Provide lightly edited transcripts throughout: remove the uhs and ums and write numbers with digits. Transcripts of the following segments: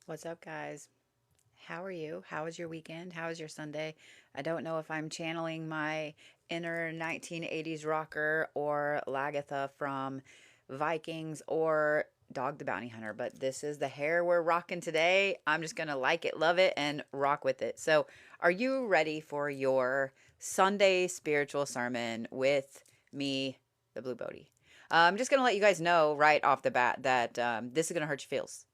What's up, guys? How are you? How was your weekend? How was your Sunday? I don't know if I'm channeling my inner 1980s rocker or Lagatha from Vikings or Dog the Bounty Hunter, but this is the hair we're rocking today. I'm just going to like it, love it, and rock with it. So, are you ready for your Sunday spiritual sermon with me, the Blue Bodhi? I'm just going to let you guys know right off the bat that this is going to hurt your feels.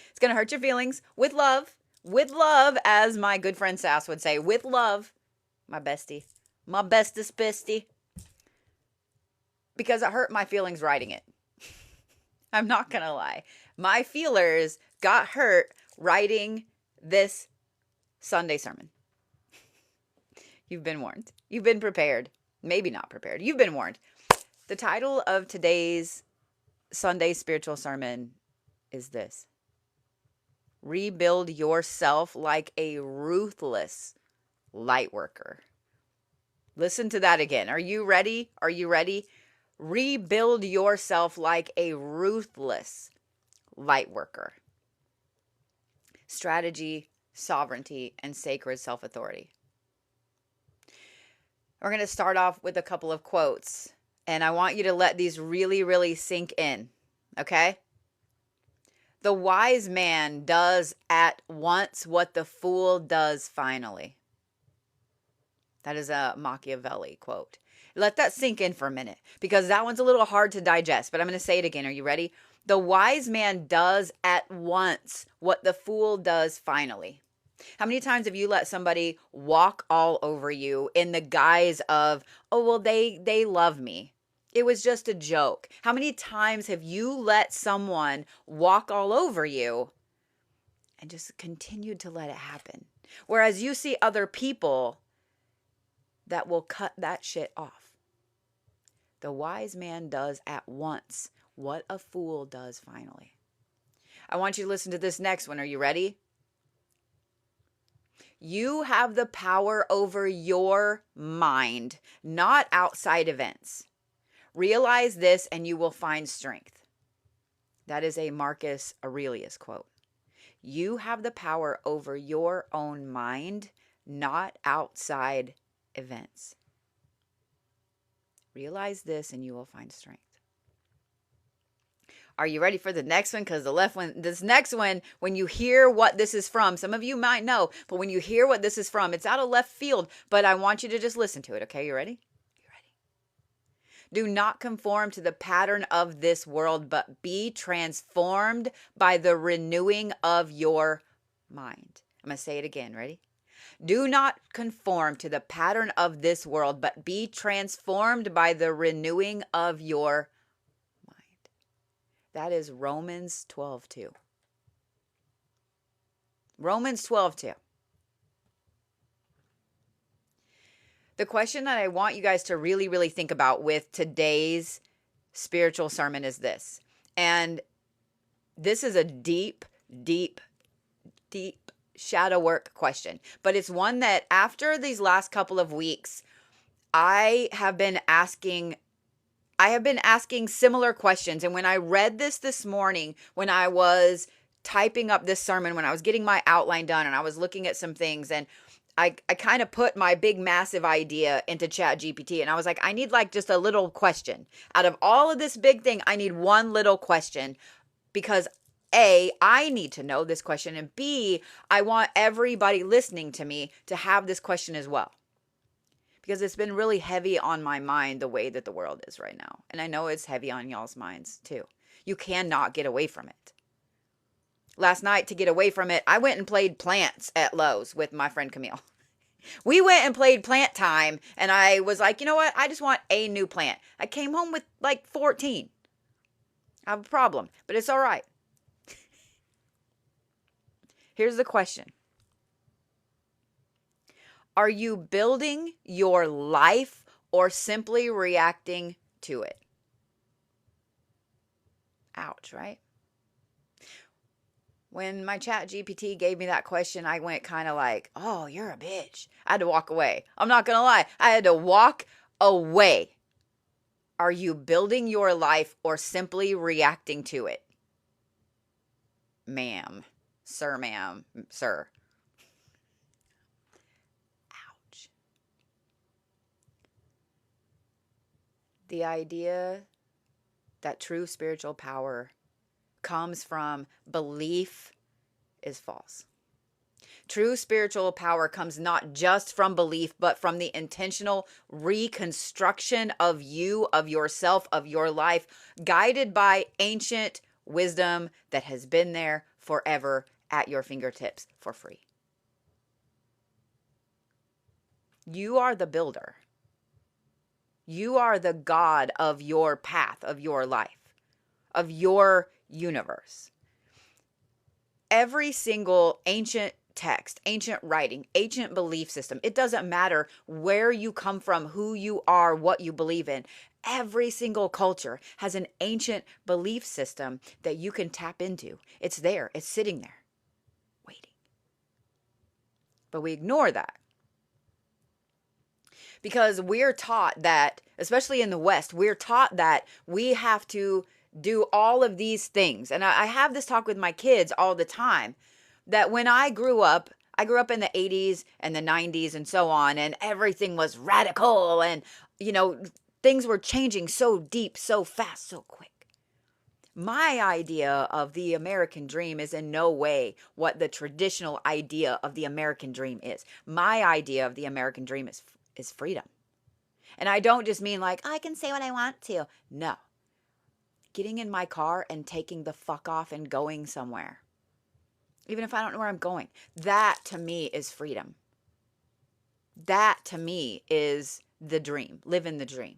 It's going to hurt your feelings with love, as my good friend Sass would say, with love, my bestie, my bestest bestie, because it hurt my feelings writing it. I'm not going to lie. My feelers got hurt writing this Sunday sermon. You've been warned. You've been prepared. Maybe not prepared. You've been warned. The title of today's Sunday spiritual sermon is this: Rebuild yourself like a ruthless lightworker. Listen to that again. Are you ready? Are you ready? Rebuild yourself like a ruthless lightworker. Strategy, sovereignty, and sacred self-authority. We're going to start off with a couple of quotes, and I want you to let these really, really sink in, okay? The wise man does at once what the fool does finally. That is a Machiavelli quote. Let that sink in for a minute, because that one's a little hard to digest, but I'm going to say it again. Are you ready? The wise man does at once what the fool does finally. How many times have you let somebody walk all over you in the guise of, oh, well, they love me? It was just a joke. How many times have you let someone walk all over you and just continued to let it happen? Whereas you see other people that will cut that shit off. The wise man does at once what a fool does finally. I want you to listen to this next one. Are you ready? You have the power over your mind, not outside events. Realize this and you will find strength. That is a Marcus Aurelius quote. You have the power over your own mind, not outside events. Realize this and you will find strength. Are you ready for the next one? Because this next one, when you hear what this is from, some of you might know, but when you hear what this is from, it's out of left field, but I want you to just listen to it. Okay, you ready? Do not conform to the pattern of this world, but be transformed by the renewing of your mind. I'm going to say it again. Ready? Do not conform to the pattern of this world, but be transformed by the renewing of your mind. That is Romans 12:2. Romans 12:2. The question that I want you guys to really, really think about with today's spiritual sermon is this. And this is a deep, deep, deep shadow work question. But it's one that after these last couple of weeks, I have been asking similar questions. And when I read this morning, when I was typing up this sermon, when I was getting my outline done and I was looking at some things, and I kind of put my big massive idea into Chat GPT, and I was like, I need like just a little question. Out of all of this big thing, I need one little question, because A, I need to know this question, and B, I want everybody listening to me to have this question as well. Because it's been really heavy on my mind the way that the world is right now. And I know it's heavy on y'all's minds too. You cannot get away from it. Last night, to get away from it, I went and played plants at Lowe's with my friend Camille. We went and played plant time, and I was like, you know what? I just want a new plant. I came home with like 14. I have a problem, but it's all right. Here's the question. Are you building your life or simply reacting to it? Ouch, right? When my chat GPT gave me that question, I went kind of like, oh, you're a bitch. I had to walk away. I'm not going to lie. I had to walk away. Are you building your life or simply reacting to it? Ma'am, sir. Ouch. The idea that true spiritual power comes from belief is false. True spiritual power comes not just from belief, but from the intentional reconstruction of you, of yourself, of your life, guided by ancient wisdom that has been there forever at your fingertips for free. You are the builder. You are the God of your path, of your life, of your universe. Every single ancient text, ancient writing, ancient belief system, it doesn't matter where you come from, who you are, what you believe in. Every single culture has an ancient belief system that you can tap into. It's there. It's sitting there, waiting. But we ignore that. Because we're taught that, especially in the West, we're taught that we have to do all of these things. And I have this talk with my kids all the time, that when I grew up in the 80s and the 90s and so on, and everything was radical and, things were changing so deep, so fast, so quick. My idea of the American dream is in no way what the traditional idea of the American dream is. My idea of the American dream is freedom. And I don't just mean like, I can say what I want to. No. Getting in my car and taking the fuck off and going somewhere. Even if I don't know where I'm going. That to me is freedom. That to me is the dream. Living the dream.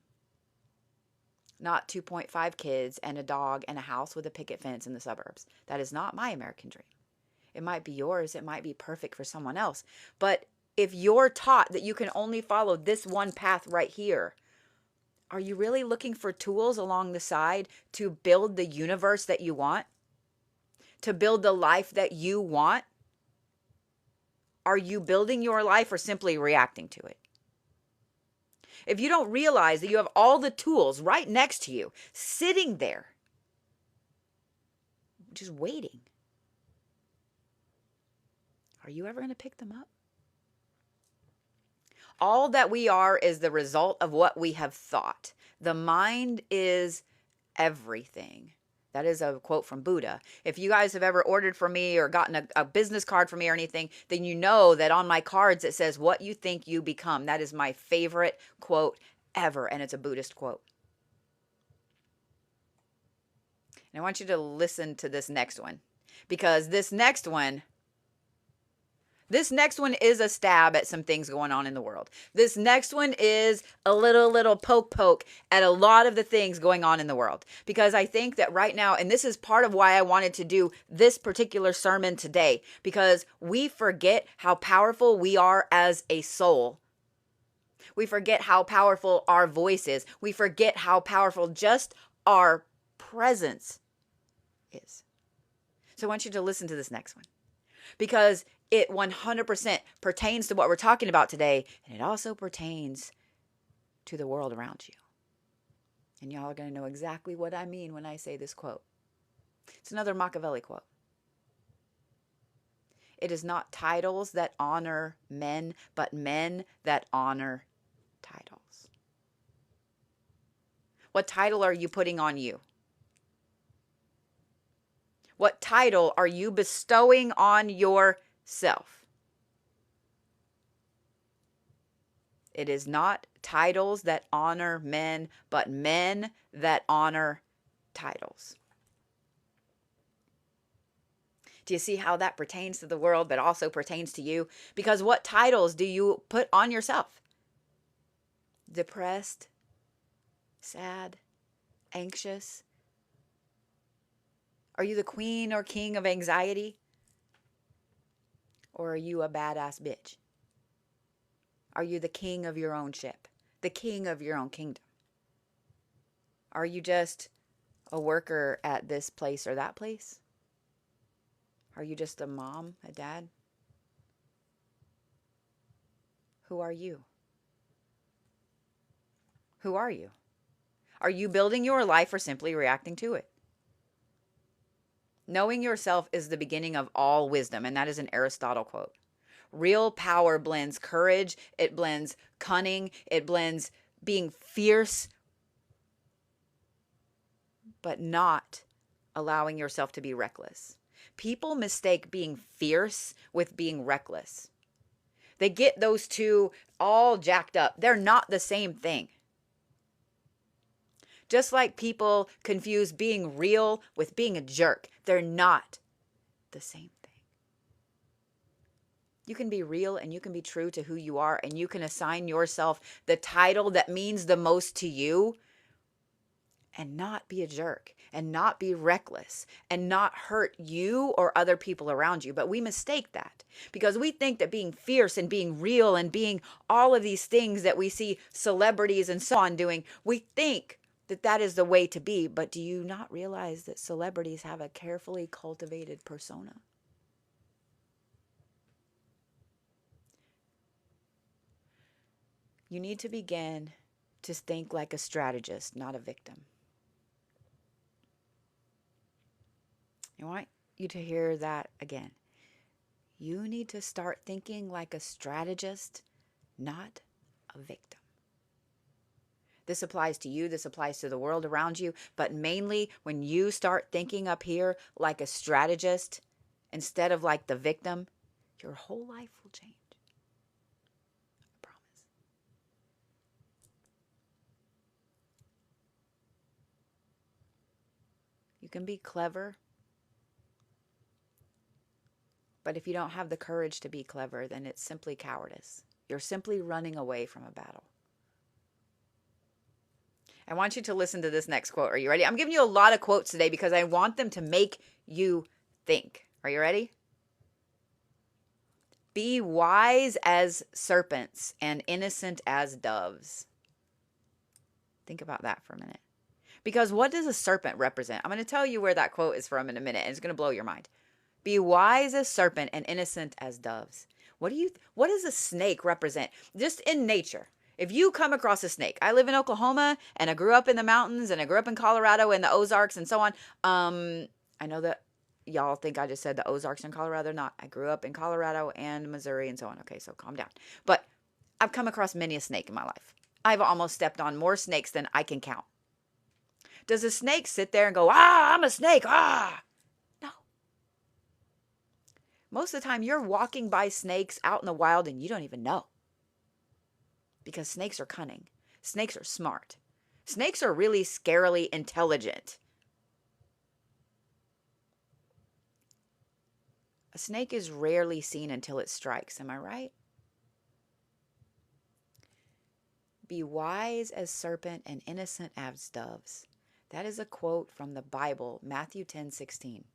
Not 2.5 kids and a dog and a house with a picket fence in the suburbs. That is not my American dream. It might be yours. It might be perfect for someone else. But if you're taught that you can only follow this one path right here, are you really looking for tools along the side to build the universe that you want? To build the life that you want? Are you building your life or simply reacting to it? If you don't realize that you have all the tools right next to you, sitting there, just waiting, are you ever going to pick them up? All that we are is the result of what we have thought. The mind is everything. That is a quote from Buddha. If you guys have ever ordered from me or gotten a business card from me or anything, then you know that on my cards it says, what you think you become. That is my favorite quote ever, and it's a Buddhist quote. And I want you to listen to this next one, because this next one is a stab at some things going on in the world. This next one is a little poke at a lot of the things going on in the world. Because I think that right now, and this is part of why I wanted to do this particular sermon today, because we forget how powerful we are as a soul. We forget how powerful our voice is. We forget how powerful just our presence is. So I want you to listen to this next one, because it 100% pertains to what we're talking about today, and it also pertains to the world around you. And y'all are going to know exactly what I mean when I say this quote. It's another Machiavelli quote. It is not titles that honor men, but men that honor titles. What title are you putting on you? What title are you bestowing on yourself? It is not titles that honor men, but men that honor titles. Do you see how that pertains to the world, but also pertains to you? Because what titles do you put on yourself? Depressed, sad, anxious? Are you the queen or king of anxiety? Or are you a badass bitch? Are you the king of your own ship? The king of your own kingdom? Are you just a worker at this place or that place? Are you just a mom, a dad? Who are you? Who are you? Are you building your life or simply reacting to it? Knowing yourself is the beginning of all wisdom, and that is an Aristotle quote. Real power blends courage, it blends cunning, it blends being fierce, but not allowing yourself to be reckless. People mistake being fierce with being reckless. They get those two all jacked up. They're not the same thing. Just like people confuse being real with being a jerk, they're not the same thing. You can be real and you can be true to who you are, and you can assign yourself the title that means the most to you and not be a jerk and not be reckless and not hurt you or other people around you. But we mistake that because we think that being fierce and being real and being all of these things that we see celebrities and so on doing, we think that that is the way to be. But do you not realize that celebrities have a carefully cultivated persona? You need to begin to think like a strategist, not a victim. I want you to hear that again. You need to start thinking like a strategist, not a victim. This applies to you. This applies to the world around you. But mainly when you start thinking up here like a strategist instead of like the victim, your whole life will change. I promise. You can be clever, but if you don't have the courage to be clever, then it's simply cowardice. You're simply running away from a battle. I want you to listen to this next quote. Are you ready? I'm giving you a lot of quotes today because I want them to make you think. Are you ready? Be wise as serpents and innocent as doves. Think about that for a minute. Because what does a serpent represent? I'm going to tell you where that quote is from in a minute, and it's going to blow your mind. Be wise as serpent and innocent as doves. What does a snake represent? Just in nature. If you come across a snake, I live in Oklahoma and I grew up in the mountains and I grew up in Colorado and the Ozarks and so on. I know that y'all think I just said the Ozarks in Colorado. They're not. I grew up in Colorado and Missouri and so on. Okay, so calm down. But I've come across many a snake in my life. I've almost stepped on more snakes than I can count. Does a snake sit there and go, I'm a snake, No. Most of the time, you're walking by snakes out in the wild and you don't even know. Because snakes are cunning. Snakes are smart. Snakes are really scarily intelligent. A snake is rarely seen until it strikes. Am I right? Be wise as serpent and innocent as doves. That is a quote from the Bible, Matthew 10:16.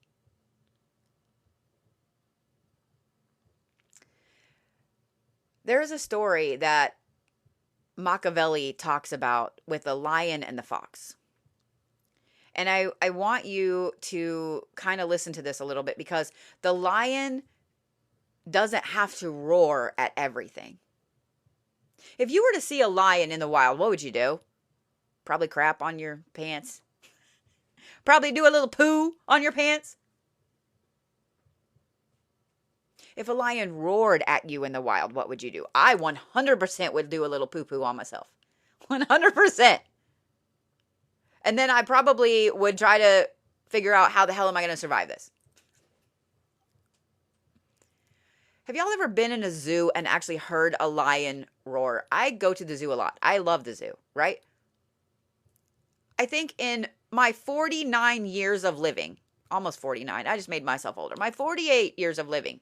There is a story that Machiavelli talks about with the lion and the fox. And I want you to kind of listen to this a little bit because the lion doesn't have to roar at everything. If you were to see a lion in the wild, what would you do? Probably crap on your pants. Probably do a little poo on your pants. If a lion roared at you in the wild, what would you do? I 100% would do a little poo-poo on myself. 100%. And then I probably would try to figure out how the hell am I going to survive this. Have y'all ever been in a zoo and actually heard a lion roar? I go to the zoo a lot. I love the zoo, right? I think in my 49 years of living, almost 49, I just made myself older, my 48 years of living,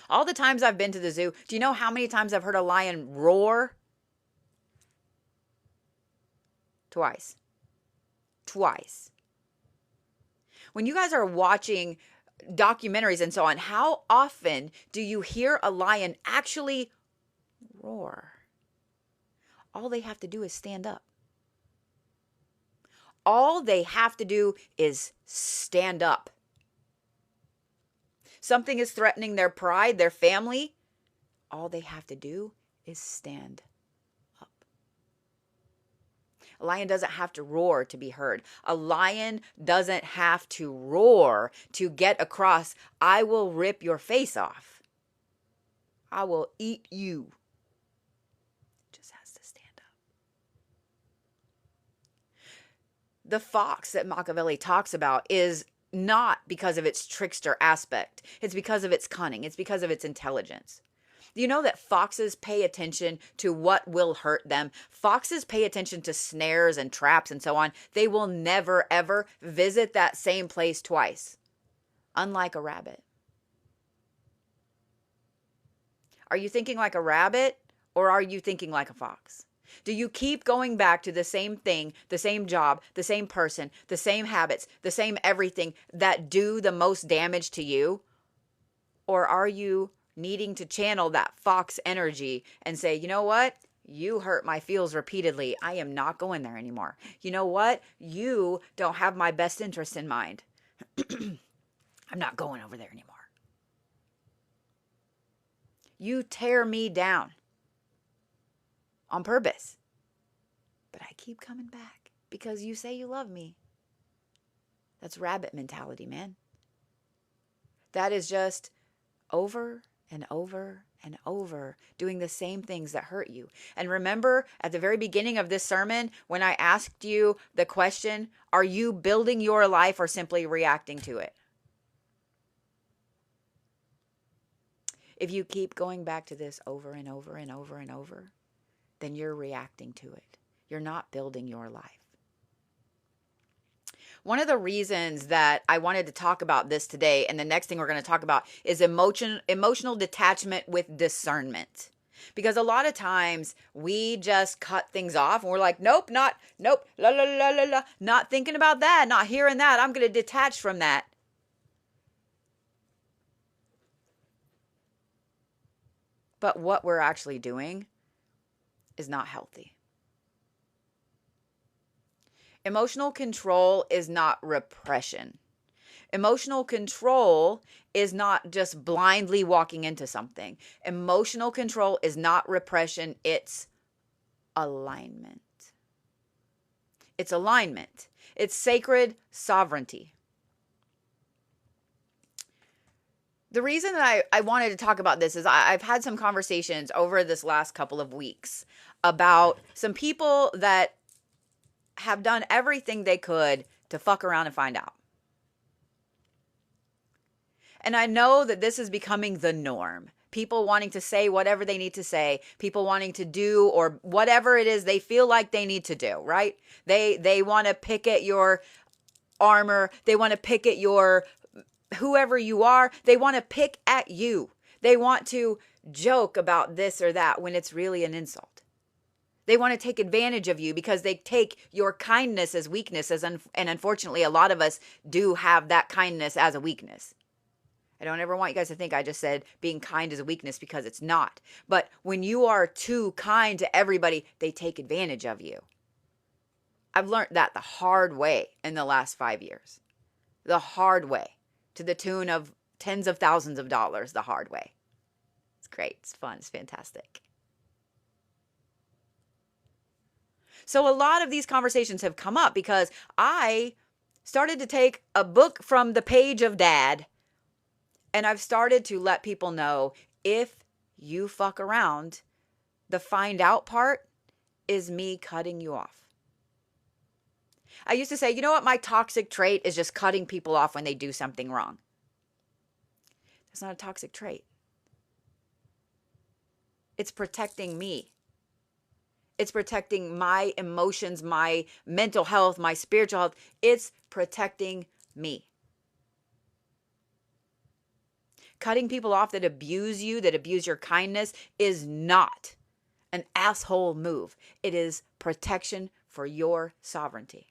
all the times I've been to the zoo, do you know how many times I've heard a lion roar? Twice. When you guys are watching documentaries and so on, how often do you hear a lion actually roar? All they have to do is stand up. All they have to do is stand up. something is threatening their pride, their family, all they have to do is stand up. A lion doesn't have to roar to be heard. A lion doesn't have to roar to get across, I will rip your face off. I will eat you. Just has to stand up. The fox that Machiavelli talks about is not because of its trickster aspect. It's because of its cunning. It's because of its intelligence. Do you know that foxes pay attention to what will hurt them? Foxes pay attention to snares and traps and so on. They will never, ever visit that same place twice, unlike a rabbit. Are you thinking like a rabbit, or are you thinking like a fox? Do you keep going back to the same thing, the same job, the same person, the same habits, the same everything that do the most damage to you? Or are you needing to channel that fox energy and say, you know what? You hurt my feels repeatedly. I am not going there anymore. You know what? You don't have my best interest in mind. I'm not going over there anymore. You tear me down on purpose. But I keep coming back because you say you love me. That's rabbit mentality, man. That is just over and over and over doing the same things that hurt you. And remember at the very beginning of this sermon when I asked you the question, are you building your life or simply reacting to it? If you keep going back to this over and over and over and over, then you're reacting to it. You're not building your life. One of the reasons that I wanted to talk about this today, and the next thing we're going to talk about, is emotional detachment with discernment. Because a lot of times we just cut things off and we're like, nope, la la la la la, not thinking about that, not hearing that. I'm going to detach from that. But what we're actually doing is not healthy. Emotional control is not repression. Emotional control is not just blindly walking into something. Emotional control is not repression, it's alignment. It's alignment. It's sacred sovereignty. The reason that I wanted to talk about this is I've had some conversations over this last couple of weeks about some people that have done everything they could to fuck around and find out. And I know that this is becoming the norm. People wanting to say whatever they need to say, people wanting to do or whatever it is they feel like they need to do, right? They want to pick at your armor. They want to pick at your whoever you are. They want to pick at you. They want to joke about this or that when it's really an insult. They want to take advantage of you because they take your kindness as weakness, and unfortunately, a lot of us do have that kindness as a weakness. I don't ever want you guys to think I just said being kind is a weakness, because it's not. But when you are too kind to everybody, they take advantage of you. I've learned that the hard way in the last 5 years. The hard way. To the tune of tens of thousands of dollars, the hard way. It's great. It's fun. It's fantastic. So a lot of these conversations have come up because I started to take a book from the page of Dad, and I've started to let people know, if you fuck around, the find out part is me cutting you off. I used to say, you know what, my toxic trait is just cutting people off when they do something wrong. That's not a toxic trait. It's protecting me. It's protecting my emotions, my mental health, my spiritual health. It's protecting me. Cutting people off that abuse you, that abuse your kindness, is not an asshole move. It is protection for your sovereignty.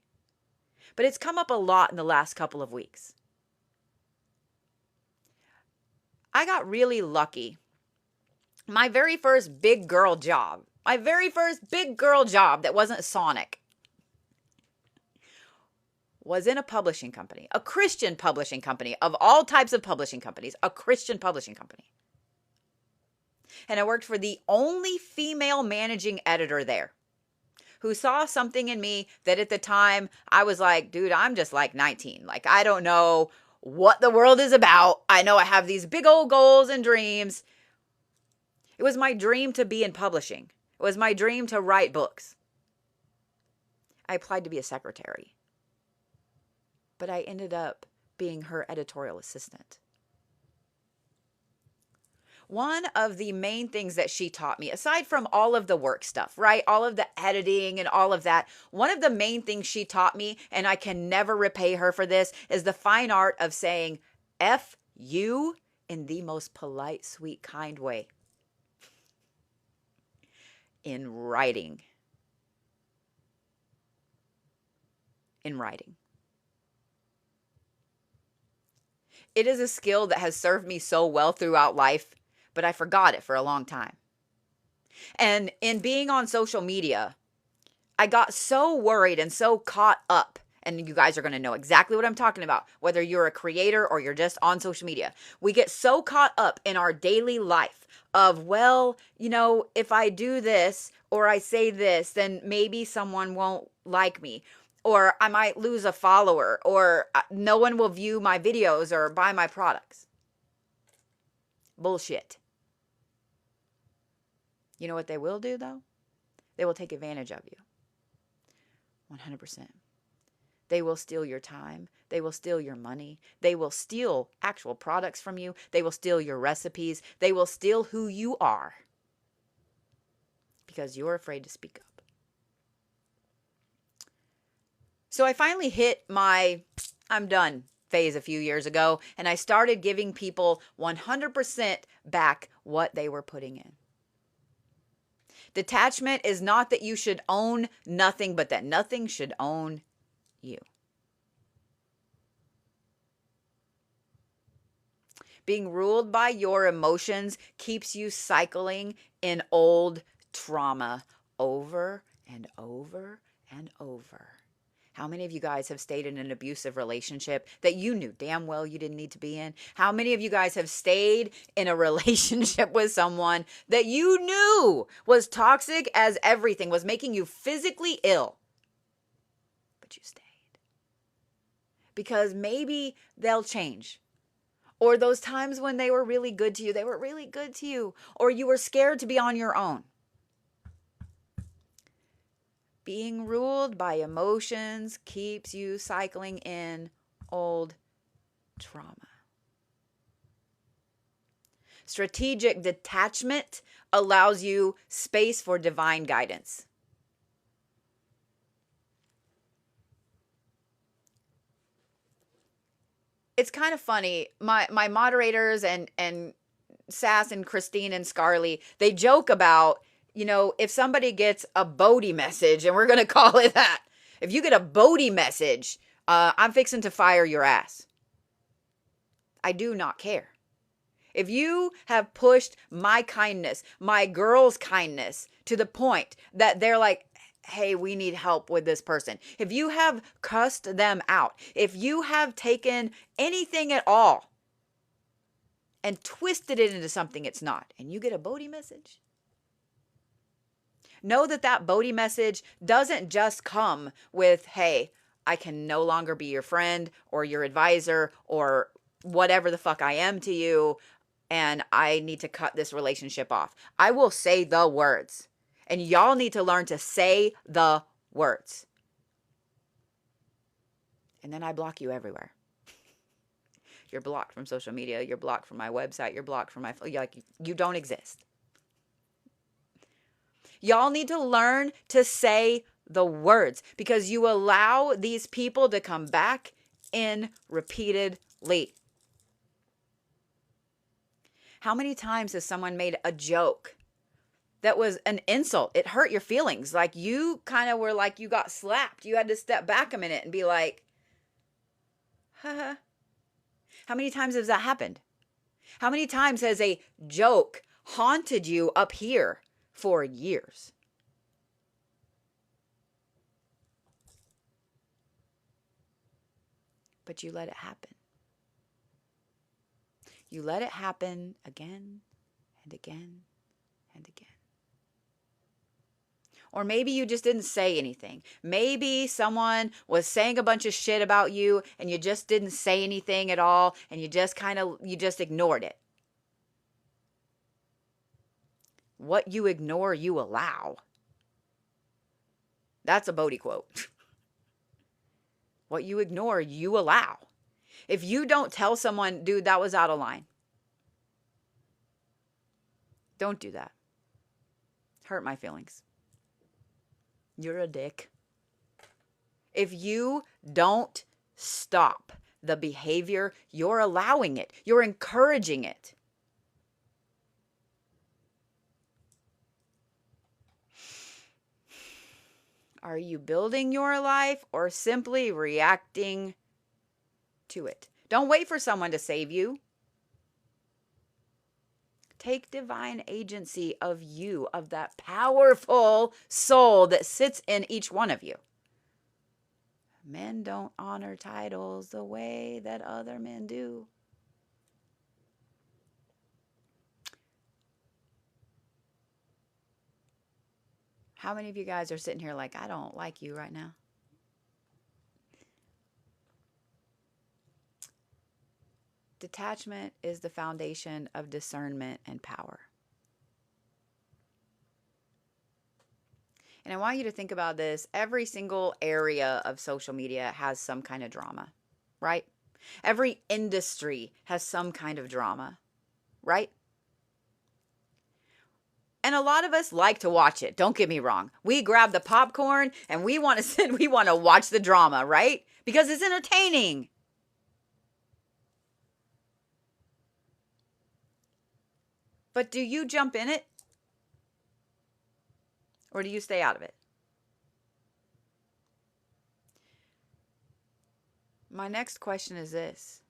But it's come up a lot in the last couple of weeks. I got really lucky. My very first big girl job that wasn't Sonic, was in a publishing company, a Christian publishing company, of all types of publishing companies, a Christian publishing company. And I worked for the only female managing editor there, who saw something in me that at the time I was like, dude, I'm just like 19. Like, I don't know what the world is about. I know I have these big old goals and dreams. It was my dream to be in publishing. It was my dream to write books. I applied to be a secretary, but I ended up being her editorial assistant. One of the main things that she taught me, aside from all of the work stuff, right? All of the editing and all of that, one of the main things she taught me, and I can never repay her for this, is the fine art of saying F you in the most polite, sweet, kind way. In writing. In writing. It is a skill that has served me so well throughout life, but I forgot it for a long time. And in being on social media, I got so worried and so caught up, and you guys are going to know exactly what I'm talking about, whether you're a creator or you're just on social media. We get so caught up in our daily life of, well, if I do this or I say this, then maybe someone won't like me, or I might lose a follower, or no one will view my videos or buy my products. Bullshit. You know what they will do, though? They will take advantage of you. 100%. They will steal your time. They will steal your money. They will steal actual products from you. They will steal your recipes. They will steal who you are because you're afraid to speak up. So I finally hit my I'm done phase a few years ago, and I started giving people 100% back what they were putting in. Detachment is not that you should own nothing, but that nothing should own you. Being ruled by your emotions keeps you cycling in old trauma over and over and over. How many of you guys have stayed in an abusive relationship that you knew damn well you didn't need to be in? How many of you guys have stayed in a relationship with someone that you knew was toxic as everything, was making you physically ill, but you stayed? Because maybe they'll change. Or those times when they were really good to you, they were really good to you. Or you were scared to be on your own. Being ruled by emotions keeps you cycling in old trauma. Strategic detachment allows you space for divine guidance. It's kind of funny. My moderators and Sass and Christine and Scarly, they joke about, if somebody gets a Bodhi message, and we're going to call it that, if you get a Bodhi message, I'm fixing to fire your ass. I do not care. If you have pushed my kindness, my girl's kindness, to the point that they're like, hey, we need help with this person. If you have cussed them out, if you have taken anything at all and twisted it into something it's not, and you get a Bodhi message, know that that Bodhi message doesn't just come with, hey, I can no longer be your friend or your advisor or whatever the fuck I am to you, and I need to cut this relationship off. I will say the words. And y'all need to learn to say the words. And then I block you everywhere. You're blocked from social media. You're blocked from my website. You're blocked from my phone. You don't exist. Y'all need to learn to say the words, because you allow these people to come back in repeatedly. How many times has someone made a joke that was an insult? It hurt your feelings. Like, you kind of were like, you got slapped. You had to step back a minute and be like, haha. How many times has that happened? How many times has a joke haunted you up here for years? but you let it happen. You let it happen again and again and again. Or maybe you just didn't say anything. Maybe someone was saying a bunch of shit about you and you just didn't say anything at all and you just ignored it. What you ignore, you allow. That's a Bodhi quote. What you ignore, you allow. If you don't tell someone, dude, that was out of line. Don't do that. Hurt my feelings. You're a dick. If you don't stop the behavior, you're allowing it. You're encouraging it. Are you building your life or simply reacting to it? Don't wait for someone to save you. Take divine agency of you, of that powerful soul that sits in each one of you. Men don't honor titles the way that other men do. How many of you guys are sitting here like, I don't like you right now? Detachment is the foundation of discernment and power. And I want you to think about this. Every single area of social media has some kind of drama, right? Every industry has some kind of drama, right? And a lot of us like to watch it. Don't get me wrong. We grab the popcorn and we want to watch the drama, right? Because it's entertaining. But do you jump in it? Or do you stay out of it? My next question is this.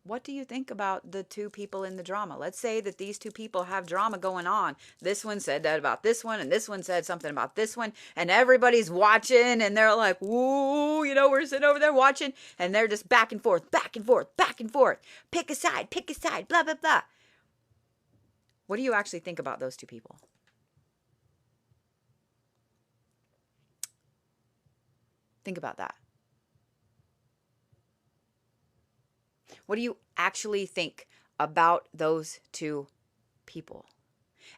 What do you think about the two people in the drama? Let's say that these two people have drama going on. This one said that about this one, and this one said something about this one, and everybody's watching, and they're like, woo, we're sitting over there watching, and they're just back and forth, back and forth, back and forth. Pick a side, blah, blah, blah. What do you actually think about those two people? Think about that. What do you actually think about those two people?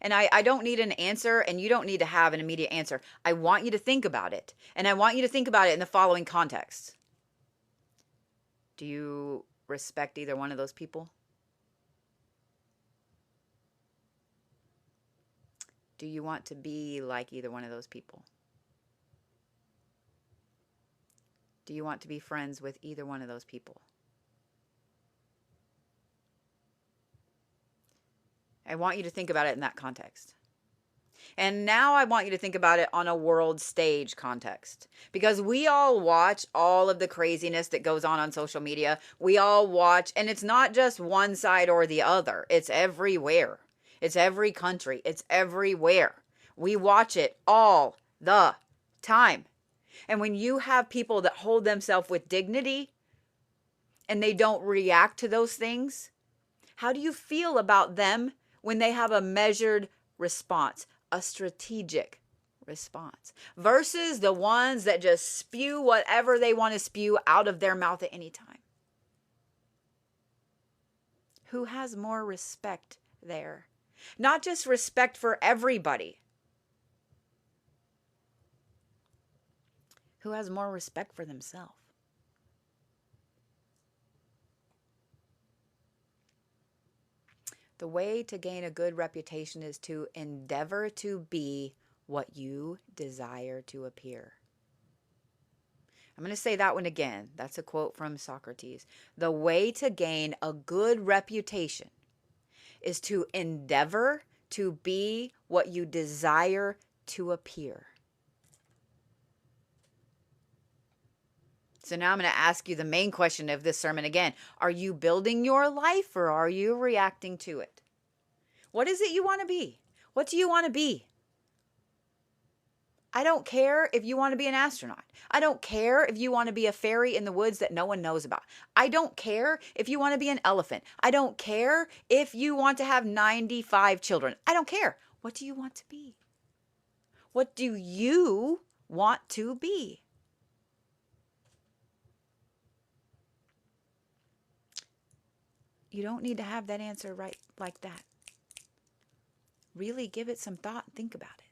And I don't need an answer, and you don't need to have an immediate answer. I want you to think about it. And I want you to think about it in the following context. Do you respect either one of those people? Do you want to be like either one of those people? Do you want to be friends with either one of those people? I want you to think about it in that context. And now I want you to think about it on a world stage context. Because we all watch all of the craziness that goes on social media. We all watch, and it's not just one side or the other. It's everywhere. It's every country. It's everywhere. We watch it all the time. And when you have people that hold themselves with dignity and they don't react to those things, how do you feel about them when they have a measured response, a strategic response, versus the ones that just spew whatever they want to spew out of their mouth at any time? Who has more respect there? Not just respect for everybody. Who has more respect for themselves? The way to gain a good reputation is to endeavor to be what you desire to appear. I'm going to say that one again. That's a quote from Socrates. The way to gain a good reputation is to endeavor to be what you desire to appear. So now I'm going to ask you the main question of this sermon again. Are you building your life or are you reacting to it? What is it you want to be? What do you want to be? I don't care if you want to be an astronaut. I don't care if you want to be a fairy in the woods that no one knows about. I don't care if you want to be an elephant. I don't care if you want to have 95 children. I don't care. What do you want to be? What do you want to be? You don't need to have that answer right like that. Really give it some thought and think about it.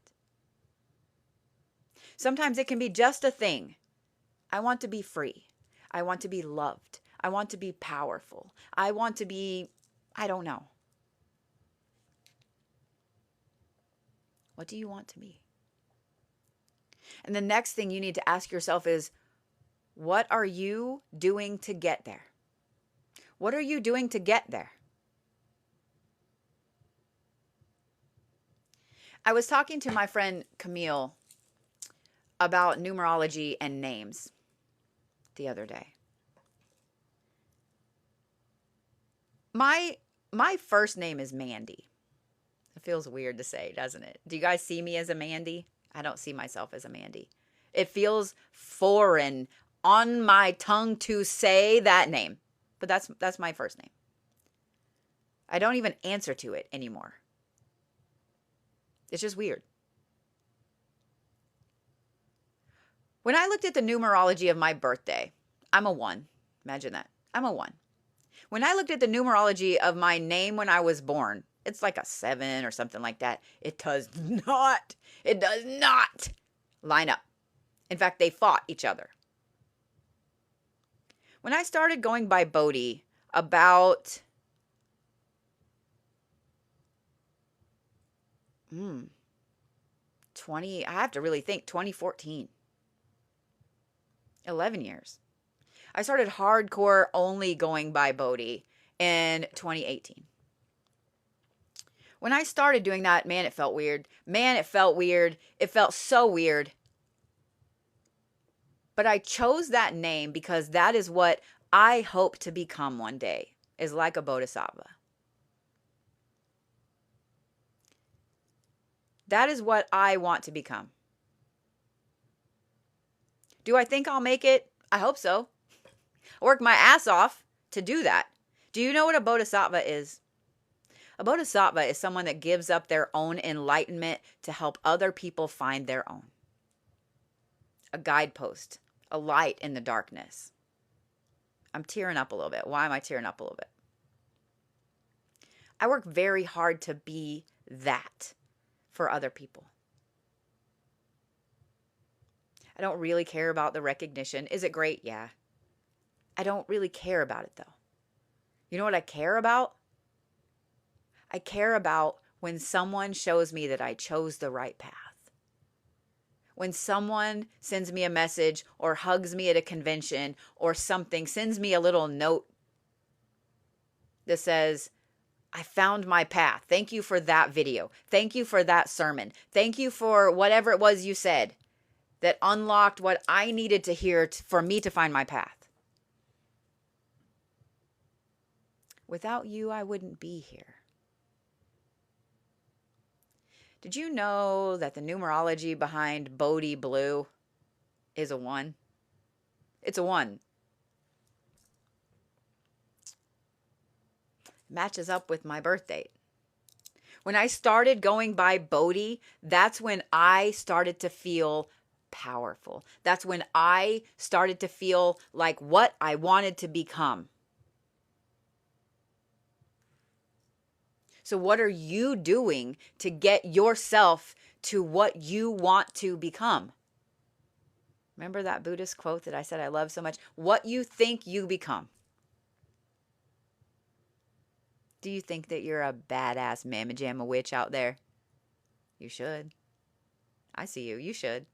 Sometimes it can be just a thing. I want to be free. I want to be loved. I want to be powerful. I want to be, I don't know. What do you want to be? And the next thing you need to ask yourself is, what are you doing to get there? What are you doing to get there? I was talking to my friend Camille about numerology and names the other day. My first name is Mandy. It feels weird to say, doesn't it? Do you guys see me as a Mandy? I don't see myself as a Mandy. It feels foreign on my tongue to say that name. But that's my first name. I don't even answer to it anymore. It's just weird. When I looked at the numerology of my birthday, I'm a 1. Imagine that. I'm a 1. When I looked at the numerology of my name when I was born, it's like a 7 or something like that. It does not line up. In fact, they fought each other. When I started going by Bodhi about 20, I have to really think, 2014. 11 years. I started hardcore only going by Bodhi in 2018. When I started doing that, man, it felt weird. It felt so weird. But I chose that name because that is what I hope to become one day, is like a bodhisattva. That is what I want to become. Do I think I'll make it? I hope so. I work my ass off to do that. Do you know what a bodhisattva is? A bodhisattva is someone that gives up their own enlightenment to help other people find their own. A guidepost, a light in the darkness. I'm tearing up a little bit. Why am I tearing up a little bit? I work very hard to be that for other people. I don't really care about the recognition. Is it great? Yeah. I don't really care about it though. You know what I care about? I care about when someone shows me that I chose the right path. When someone sends me a message or hugs me at a convention or something, sends me a little note that says, I found my path. Thank you for that video. Thank you for that sermon. Thank you for whatever it was you said that unlocked what I needed to hear for me to find my path. Without you, I wouldn't be here. Did you know that the numerology behind Bodhi Blue is a 1? It's a 1. Matches up with my birth date. When I started going by Bodhi, that's when I started to feel powerful. That's when I started to feel like what I wanted to become. So what are you doing to get yourself to what you want to become? Remember that Buddhist quote that I said I love so much? What you think you become. Do you think that you're a badass mamma jamma witch out there? You should. I see you. You should.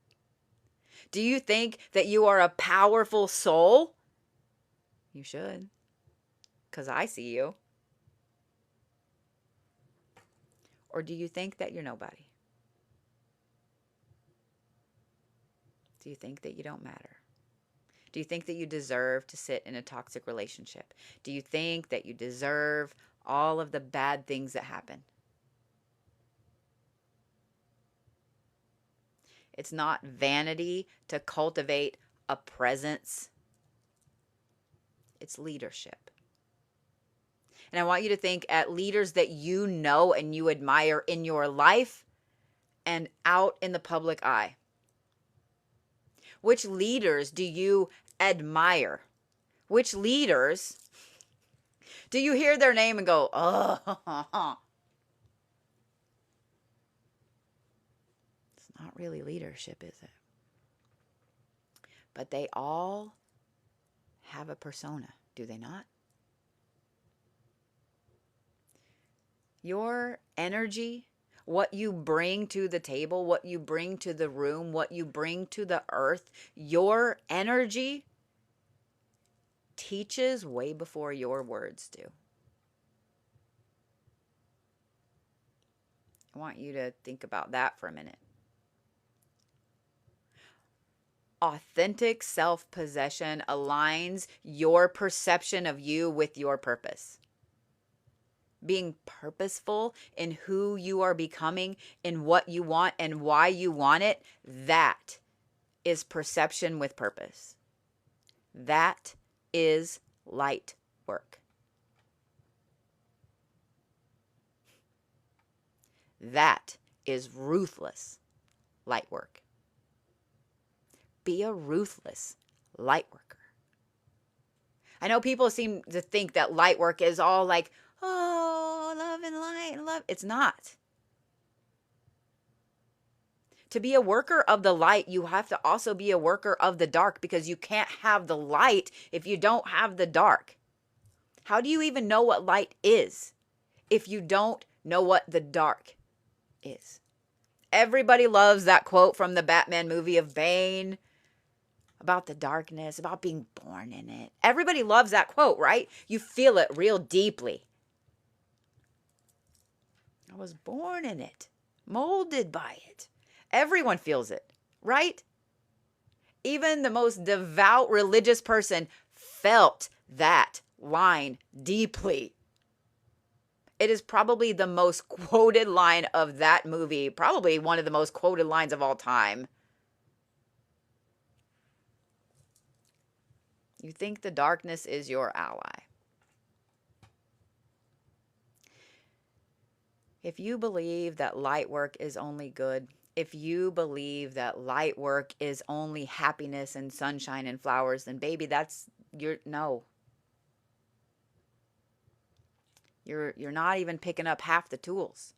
Do you think that you are a powerful soul? You should. Because I see you. Or do you think that you're nobody? Do you think that you don't matter? Do you think that you deserve to sit in a toxic relationship? Do you think that you deserve all of the bad things that happen? It's not vanity to cultivate a presence. It's leadership. And I want you to think at leaders that you know and you admire in your life and out in the public eye. Which leaders do you admire? Which leaders do you hear their name and go, oh, it's not really leadership, is it? But they all have a persona, do they not? Your energy, what you bring to the table, what you bring to the room, what you bring to the earth, your energy teaches way before your words do. I want you to think about that for a minute. Authentic self-possession aligns your perception of you with your purpose. Being purposeful in who you are becoming, in what you want and why you want it, that is perception with purpose. That is light work. That is ruthless light work. Be a ruthless light worker. I know people seem to think that light work is all like, oh, love and light and love. It's not. To be a worker of the light, you have to also be a worker of the dark, because you can't have the light if you don't have the dark. How do you even know what light is if you don't know what the dark is? Everybody loves that quote from the Batman movie of Bane about the darkness, about being born in it. Everybody loves that quote, right? You feel it real deeply. I was born in it, molded by it. Everyone feels it, right? Even the most devout religious person felt that line deeply. It is probably the most quoted line of that movie, probably one of the most quoted lines of all time. You think the darkness is your ally. If you believe that light work is only good, if you believe that light work is only happiness and sunshine and flowers, then baby, no. You're not even picking up half the tools.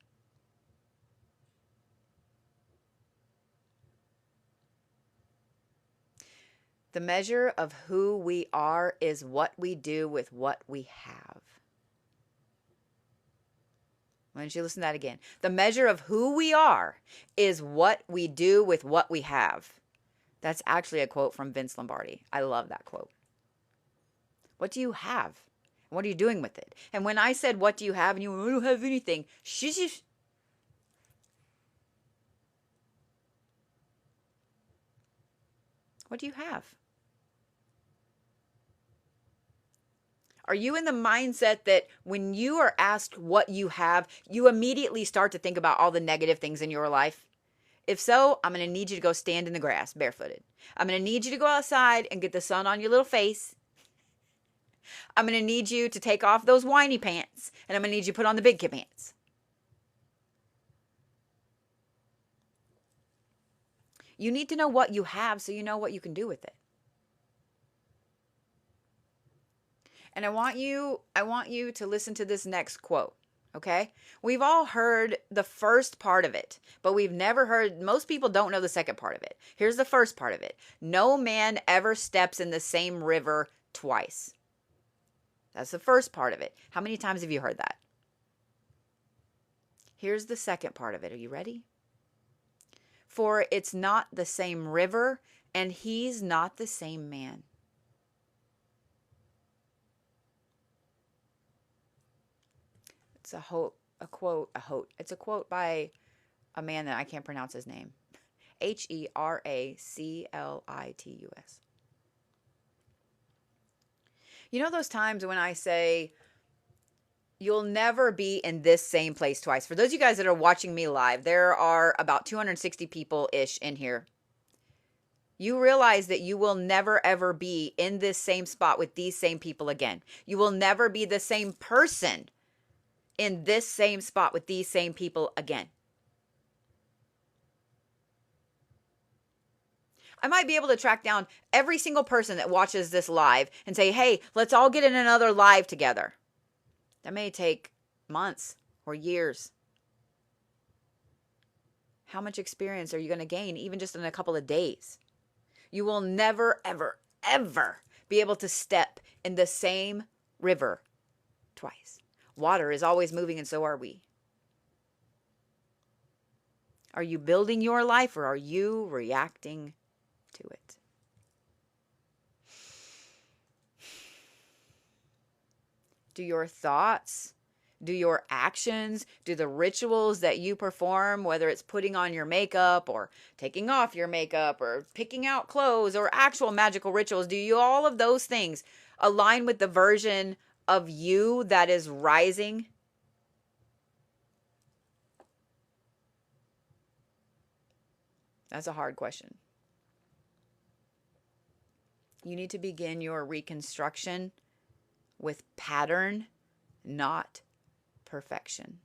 The measure of who we are is what we do with what we have. Why don't you listen to that again? The measure of who we are is what we do with what we have. That's actually a quote from Vince Lombardi. I love that quote. What do you have? What are you doing with it? And when I said, what do you have? And you went, I don't have anything. What do you have? Are you in the mindset that when you are asked what you have, you immediately start to think about all the negative things in your life? If so, I'm going to need you to go stand in the grass barefooted. I'm going to need you to go outside and get the sun on your little face. I'm going to need you to take off those whiny pants, and I'm going to need you to put on the big kid pants. You need to know what you have so you know what you can do with it. And I want you to listen to this next quote, okay? We've all heard the first part of it, but we've never heard, most people don't know the second part of it. Here's the first part of it. No man ever steps in the same river twice. That's the first part of it. How many times have you heard that? Here's the second part of it. Are you ready? For it's not the same river, and he's not the same man. It's a quote by a man that I can't pronounce his name. Heraclitus. You know those times when I say, You'll never be in this same place twice. For those of you guys that are watching me live, there are about 260 people-ish in here. You realize that you will never ever be in this same spot with these same people again. You will never be the same person in this same spot with these same people again. I might be able to track down every single person that watches this live and say, hey, let's all get in another live together. That may take months or years. How much experience are you going to gain even just in a couple of days? You will never, ever, ever be able to step in the same river twice. Water is always moving, and so are we. Are you building your life, or are you reacting to it? Do your thoughts, do your actions, do the rituals that you perform, whether it's putting on your makeup or taking off your makeup or picking out clothes or actual magical rituals, do all of those things align with the version of you that is rising? That's a hard question. You need to begin your reconstruction with pattern, not perfection.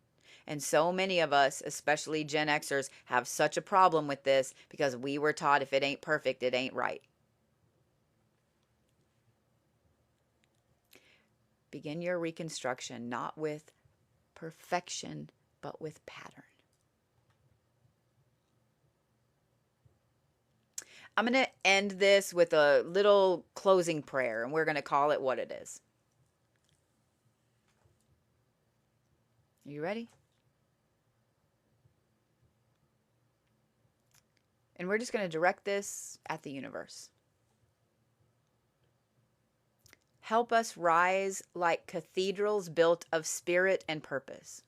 And so many of us, especially Gen Xers, have such a problem with this because we were taught if it ain't perfect, it ain't right. Begin your reconstruction not with perfection, but with pattern. I'm going to end this with a little closing prayer, and we're going to call it what it is. Are you ready? And we're just going to direct this at the universe. Help us rise like cathedrals built of spirit and purpose.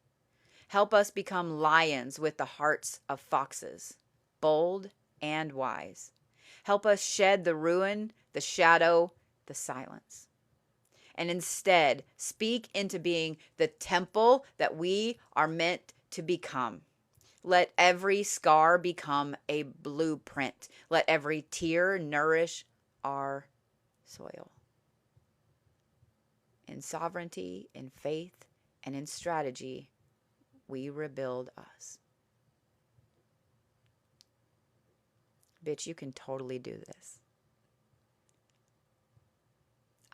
Help us become lions with the hearts of foxes, bold and wise. Help us shed the ruin, the shadow, the silence. And instead, speak into being the temple that we are meant to become. Let every scar become a blueprint. Let every tear nourish our soil. In sovereignty, in faith, and in strategy, we rebuild us. Bitch, you can totally do this.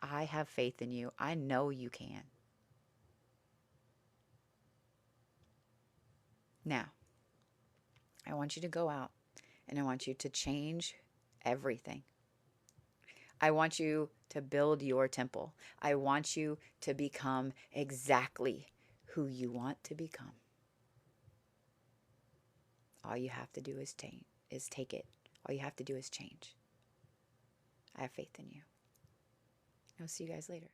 I have faith in you. I know you can. Now, I want you to go out and I want you to change everything. I want you to build your temple. I want you to become exactly who you want to become. All you have to do is take it. All you have to do is change. I have faith in you. I'll see you guys later.